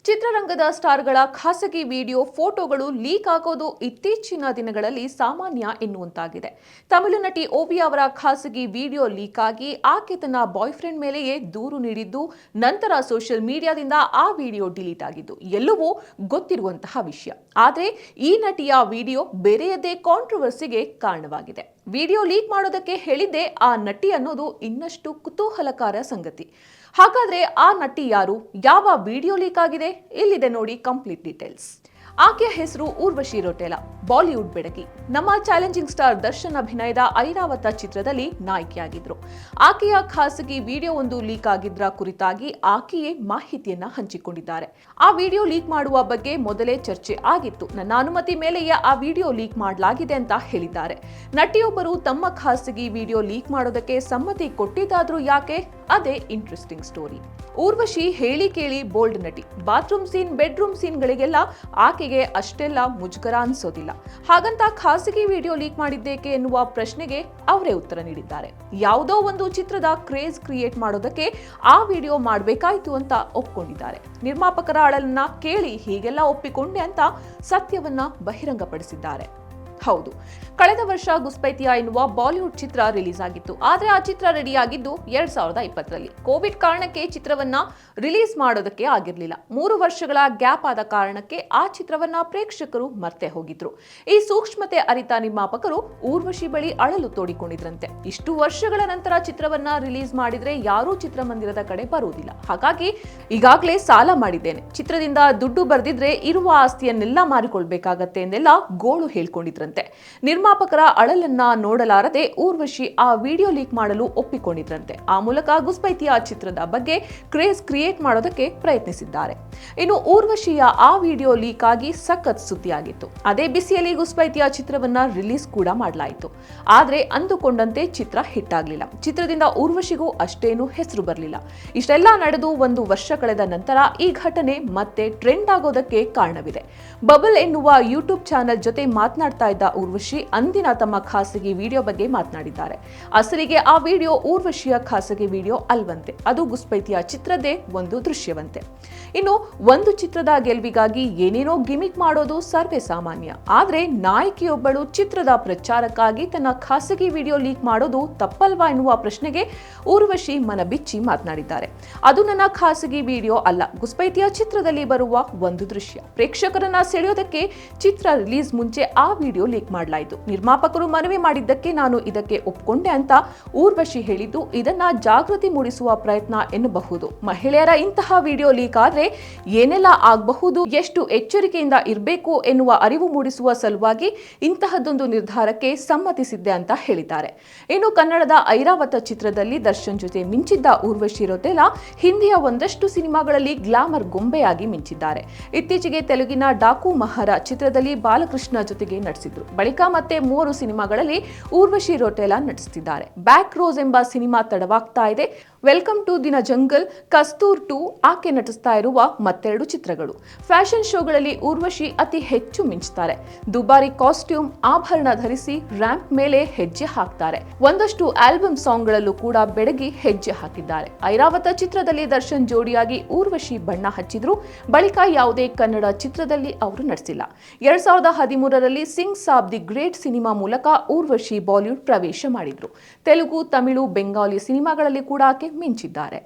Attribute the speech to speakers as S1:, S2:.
S1: ಚಿತ್ರರಂಗದ ಸ್ಟಾರ್ಗಳ ಖಾಸಗಿ ವಿಡಿಯೋ ಫೋಟೋಗಳು ಲೀಕ್ ಆಗೋದು ಇತ್ತೀಚಿನ ದಿನಗಳಲ್ಲಿ ಸಾಮಾನ್ಯ ಎನ್ನುವಂತಾಗಿದೆ. ತಮಿಳು ನಟಿ ಓವಿ ಅವರ ಖಾಸಗಿ ವಿಡಿಯೋ ಲೀಕ್ ಆಗಿ ಆಕೆ ತನ್ನ ಬಾಯ್ ಫ್ರೆಂಡ್ ಮೇಲೆಯೇ ದೂರು ನೀಡಿದ್ದು, ನಂತರ ಸೋಷಿಯಲ್ ಮೀಡಿಯಾದಿಂದ ಆ ವಿಡಿಯೋ ಡಿಲೀಟ್ ಆಗಿದ್ದು ಎಲ್ಲವೂ ಗೊತ್ತಿರುವಂತಹ ವಿಷಯ. ಆದರೆ ಈ ನಟಿಯ ವಿಡಿಯೋ ಬೇರೆಯದೇ ಕಾಂಟ್ರವರ್ಸಿಗೆ ಕಾರಣವಾಗಿದೆ. ವಿಡಿಯೋ ಲೀಕ್ ಮಾಡೋದಕ್ಕೆ ಹೇಳಿದ್ದೆ ಆ ನಟಿ ಅನ್ನೋದು ಇನ್ನಷ್ಟು ಕುತೂಹಲಕಾರ ಸಂಗತಿ. ಹಾಗಾದ್ರೆ ಆ ನಟಿ ಯಾರು? ಯಾವ ವಿಡಿಯೋ ಲೀಕ್ ಆಗಿದೆ? ಇಲ್ಲಿದೆ ನೋಡಿ ಕಂಪ್ಲೀಟ್ ಡೀಟೇಲ್ಸ್. ಆಕೆಯ ಹೆಸರು ಊರ್ವಶಿ ರೌಟೇಲಾ, ಬಾಲಿವುಡ್ ಬೆಡಗಿ. ನಮ್ಮ ಚಾಲೆಂಜಿಂಗ್ ಸ್ಟಾರ್ ದರ್ಶನ್ ಅಭಿನಯದ ಐರಾವತ ಚಿತ್ರದಲ್ಲಿ ನಾಯಕಿಯಾಗಿದ್ರು. ಆಕೆಯ ಖಾಸಗಿ ವಿಡಿಯೋ ಒಂದು ಲೀಕ್ ಆಗಿದ್ರ ಕುರಿತಾಗಿ ಆಕೆಯೇ ಮಾಹಿತಿಯನ್ನ ಹಂಚಿಕೊಂಡಿದ್ದಾರೆ. ಆ ವಿಡಿಯೋ ಲೀಕ್ ಮಾಡುವ ಬಗ್ಗೆ ಮೊದಲೇ ಚರ್ಚೆ ಆಗಿತ್ತು. ನನ್ನ ಅನುಮತಿ ಮೇಲೆಯೇ ಆ ವಿಡಿಯೋ ಲೀಕ್ ಮಾಡಲಾಗಿದೆ ಅಂತ ಹೇಳಿದ್ದಾರೆ. ನಟಿಯೊಬ್ಬರು ತಮ್ಮ ಖಾಸಗಿ ವಿಡಿಯೋ ಲೀಕ್ ಮಾಡೋದಕ್ಕೆ ಸಮ್ಮತಿ ಕೊಟ್ಟಿದ್ದಾದ್ರೂ ಯಾಕೆ? ಅದೇ ಇಂಟ್ರೆಸ್ಟಿಂಗ್ ಸ್ಟೋರಿ. ಊರ್ವಶಿ ಹೇಳಿ ಕೇಳಿ ಬೋಲ್ಡ್ ನಟಿ. ಬಾತ್ರೂಮ್ ಸೀನ್, ಬೆಡ್ರೂಮ್ ಸೀನ್ಗಳಿಗೆಲ್ಲ ಆಕೆಗೆ ಅಷ್ಟೆಲ್ಲ ಮುಜುಗರ ಅನ್ಸೋದಿಲ್ಲ. ಹಾಗಂತ ಖಾಸಗಿ ವಿಡಿಯೋ ಲೀಕ್ ಮಾಡಿದ್ದೇಕೆ ಎನ್ನುವ ಪ್ರಶ್ನೆಗೆ ಅವರೇ ಉತ್ತರ ನೀಡಿದ್ದಾರೆ. ಯಾವುದೋ ಒಂದು ಚಿತ್ರದ ಕ್ರೇಜ್ ಕ್ರಿಯೇಟ್ ಮಾಡೋದಕ್ಕೆ ಆ ವಿಡಿಯೋ ಮಾಡಬೇಕಾಯ್ತು ಅಂತ ಒಪ್ಕೊಂಡಿದ್ದಾರೆ. ನಿರ್ಮಾಪಕರ ಅಳಲನ್ನ ಕೇಳಿ ಹೀಗೆಲ್ಲ ಒಪ್ಪಿಕೊಂಡೆ ಅಂತ ಸತ್ಯವನ್ನ ಬಹಿರಂಗಪಡಿಸಿದ್ದಾರೆ. ಹೌದು, ಕಳೆದ ವರ್ಷ ಗುಸ್ಪೈತಿಯಾ ಎನ್ನುವ ಬಾಲಿವುಡ್ ಚಿತ್ರ ರಿಲೀಸ್ ಆಗಿತ್ತು. ಆದರೆ ಆ ಚಿತ್ರ ರೆಡಿ ಆಗಿದ್ದು 2020ರಲ್ಲಿ. ಕೋವಿಡ್ ಕಾರಣಕ್ಕೆ ಚಿತ್ರವನ್ನ ರಿಲೀಸ್ ಮಾಡೋದಕ್ಕೆ ಆಗಿರಲಿಲ್ಲ. 3 ವರ್ಷಗಳ ಗ್ಯಾಪ್ ಆದ ಕಾರಣಕ್ಕೆ ಆ ಚಿತ್ರವನ್ನ ಪ್ರೇಕ್ಷಕರು ಮರ್ತೆ ಹೋಗಿದ್ರು. ಈ ಸೂಕ್ಷ್ಮತೆ ಅರಿತ ನಿರ್ಮಾಪಕರು ಊರ್ವಶಿ ಬಳಿ ಅಳಲು ತೋಡಿಕೊಂಡಿದ್ರಂತೆ. ಇಷ್ಟು ವರ್ಷಗಳ ನಂತರ ಚಿತ್ರವನ್ನ ರಿಲೀಸ್ ಮಾಡಿದ್ರೆ ಯಾರೂ ಚಿತ್ರಮಂದಿರದ ಕಡೆ ಬರುವುದಿಲ್ಲ. ಹಾಗಾಗಿ ಈಗಾಗಲೇ ಸಾಲ ಮಾಡಿದ್ದೇನೆ, ಚಿತ್ರದಿಂದ ದುಡ್ಡು ಬರ್ದಿದ್ರೆ ಇರುವ ಆಸ್ತಿಯನ್ನೆಲ್ಲ ಮಾರಿಕೊಳ್ಬೇಕಾಗತ್ತೆ ಎಂದೆಲ್ಲ ಗೋಳು ಹೇಳ್ಕೊಂಡಿದ್ರಂತೆ. ನಿರ್ಮಾಪಕರ ಅಳಲನ್ನ ನೋಡಲಾರದೆ ಊರ್ವಶಿ ಆ ವಿಡಿಯೋ ಲೀಕ್ ಮಾಡಲು ಒಪ್ಪಿಕೊಂಡಿದ್ರಂತೆ. ಆ ಮೂಲಕ ಗುಸ್ಪೈತಿಯಾ ಚಿತ್ರದ ಬಗ್ಗೆ ಕ್ರೇಜ್ ಕ್ರಿಯೇಟ್ ಮಾಡೋದಕ್ಕೆ ಪ್ರಯತ್ನಿಸಿದ್ದಾರೆ. ಇನ್ನು ಊರ್ವಶಿಯ ಆ ವಿಡಿಯೋ ಲೀಕ್ ಆಗಿ ಸಖತ್ ಸುದ್ದಿಯಾಗಿತ್ತು. ಅದೇ ಬಿಸಿಯಲ್ಲಿ ಗುಸ್ಪೈತಿಯಾ ಚಿತ್ರವನ್ನ ರಿಲೀಸ್ ಕೂಡ ಮಾಡಲಾಯಿತು. ಆದ್ರೆ ಅಂದುಕೊಂಡಂತೆ ಚಿತ್ರ ಹಿಟ್ ಆಗಲಿಲ್ಲ. ಚಿತ್ರದಿಂದ ಊರ್ವಶಿಗೂ ಅಷ್ಟೇನು ಹೆಸರು ಬರಲಿಲ್ಲ. ಇಷ್ಟೆಲ್ಲ ನಡೆದು 1 ವರ್ಷ ಕಳೆದ ನಂತರ ಈ ಘಟನೆ ಮತ್ತೆ ಟ್ರೆಂಡ್ ಆಗೋದಕ್ಕೆ ಕಾರಣವಿದೆ. ಬಬಲ್ ಎನ್ನುವ ಯೂಟ್ಯೂಬ್ ಚಾನೆಲ್ ಜೊತೆ ಮಾತನಾಡ್ತಾ ಇದ್ದ ಊರ್ವಶಿ ಅಂದಿನ ತಮ್ಮ ಖಾಸಗಿ ವಿಡಿಯೋ ಬಗ್ಗೆ ಮಾತನಾಡಿದ್ದಾರೆ. ಅಸಲಿಗೆ ಆ ವಿಡಿಯೋ ಊರ್ವಶಿಯ ಖಾಸಗಿ ವಿಡಿಯೋ ಅಲ್ವಂತೆ, ಅದು ಗುಸ್ಪೈತಿಯಾ ಚಿತ್ರದೇ ಒಂದು ದೃಶ್ಯವಂತೆ. ಇನ್ನು ಒಂದು ಚಿತ್ರದ ಗೆಲುವಿಗಾಗಿ ಏನೇನೋ ಗಿಮಿಕ್ ಮಾಡೋದು ಸರ್ವೇ ಸಾಮಾನ್ಯ. ಆದ್ರೆ ನಾಯಕಿಯೊಬ್ಬಳು ಚಿತ್ರದ ಪ್ರಚಾರಕ್ಕಾಗಿ ತನ್ನ ಖಾಸಗಿ ವಿಡಿಯೋ ಲೀಕ್ ಮಾಡೋದು ತಪ್ಪಲ್ವಾ ಎನ್ನುವ ಪ್ರಶ್ನೆಗೆ ಊರ್ವಶಿ ಮನಬಿಚ್ಚಿ ಮಾತನಾಡಿದ್ದಾರೆ. ಅದು ನನ್ನ ಖಾಸಗಿ ವಿಡಿಯೋ ಅಲ್ಲ, ಗುಸ್ಪೈತಿಯಾ ಚಿತ್ರದಲ್ಲಿ ಬರುವ ಒಂದು ದೃಶ್ಯ. ಪ್ರೇಕ್ಷಕರನ್ನ ಸೆಳೆಯೋದಕ್ಕೆ ಚಿತ್ರ ರಿಲೀಸ್ ಮುಂಚೆ ಆ ವಿಡಿಯೋ ಲೀಕ್ ಮಾಡಲಾಯಿತು. ನಿರ್ಮಾಪಕರು ಮನವಿ ಮಾಡಿದ್ದಕ್ಕೆ ನಾನು ಇದಕ್ಕೆ ಒಪ್ಕೊಂಡೆ ಅಂತ ಊರ್ವಶಿ ಹೇಳಿದ್ದು ಇದನ್ನ ಜಾಗೃತಿ ಮೂಡಿಸುವ ಪ್ರಯತ್ನ ಎನ್ನಬಹುದು. ಮಹಿಳೆಯರ ಇಂತಹ ವಿಡಿಯೋ ಲೀಕ್ ಆದ್ರೆ ಏನೆಲ್ಲ ಆಗಬಹುದು, ಎಷ್ಟು ಎಚ್ಚರಿಕೆಯಿಂದ ಇರಬೇಕು ಎನ್ನುವ ಅರಿವು ಮೂಡಿಸುವ ಸಲುವಾಗಿ ಇಂತಹದ್ದೊಂದು ನಿರ್ಧಾರಕ್ಕೆ ಸಮ್ಮತಿಸಿದ್ದೆ ಅಂತ ಹೇಳಿದ್ದಾರೆ. ಇನ್ನು ಕನ್ನಡದ ಐರಾವತ ಚಿತ್ರದಲ್ಲಿ ದರ್ಶನ್ ಜೊತೆ ಮಿಂಚಿದ್ದ ಊರ್ವಶಿ ರೌಟೇಲಾ ಹಿಂದಿಯ ಒಂದಷ್ಟು ಸಿನಿಮಾಗಳಲ್ಲಿ ಗ್ಲಾಮರ್ ಗೊಂಬೆಯಾಗಿ ಮಿಂಚಿದ್ದಾರೆ. ಇತ್ತೀಚೆಗೆ ತೆಲುಗಿನ ಡಾಕು ಮಹಾರ ಚಿತ್ರದಲ್ಲಿ ಬಾಲಕೃಷ್ಣ ಜೊತೆಗೆ ನಟಿಸಿದ್ರು. ಬಳಿಕ ಮತ್ತೆ 3 ಸಿನಿಮಾಗಳಲ್ಲಿ ಊರ್ವಶಿ ರೌಟೇಲಾ ನಟಿಸುತ್ತಿದ್ದಾರೆ. ಬ್ಯಾಕ್ ರೋಸ್ ಎಂಬ ಸಿನಿಮಾ ತಡವಾಗ್ತಾ ಇದೆ. ವೆಲ್ಕಮ್ ಟು ದಿನ ಜಂಗಲ್, ಕಸ್ತೂರ್ 2 ಆಕೆ ನಟಿಸ್ತಾ ಇರುವ ಮತ್ತೆರಡು ಚಿತ್ರಗಳು. ಫ್ಯಾಷನ್ ಶೋಗಳಲ್ಲಿ ಊರ್ವಶಿ ಅತಿ ಹೆಚ್ಚು ಮಿಂಚುತ್ತಾರೆ. ದುಬಾರಿ ಕಾಸ್ಟ್ಯೂಮ್, ಆಭರಣ ಧರಿಸಿ ರ್ಯಾಂಪ್ ಮೇಲೆ ಹೆಜ್ಜೆ ಹಾಕ್ತಾರೆ. ಒಂದಷ್ಟು ಆಲ್ಬಮ್ ಸಾಂಗ್ಗಳಲ್ಲೂ ಕೂಡ ಬೆಡಗಿ ಹೆಜ್ಜೆ ಹಾಕಿದ್ದಾರೆ. ಐರಾವತ ಚಿತ್ರದಲ್ಲಿ ದರ್ಶನ್ ಜೋಡಿಯಾಗಿ ಊರ್ವಶಿ ಬಣ್ಣ ಹಚ್ಚಿದ್ರು. ಬಳಿಕ ಯಾವುದೇ ಕನ್ನಡ ಚಿತ್ರದಲ್ಲಿ ಅವರು ನಟಿಸಿಲ್ಲ. 2013ರಲ್ಲಿ Singh Saab the great cinema ಮೂಲಕ ಊರ್ವಶಿ ಬಾಲಿವುಡ್ ಪ್ರವೇಶ ಮಾಡಿದ್ರು. ತೆಲುಗು, ತಮಿಳು, ಬೆಂಗಾಲಿ ಸಿನಿಮಾಗಳಲ್ಲಿ ಕೂಡ ಆಕೆ ಮಿಂಚಿದ್ದಾರೆ.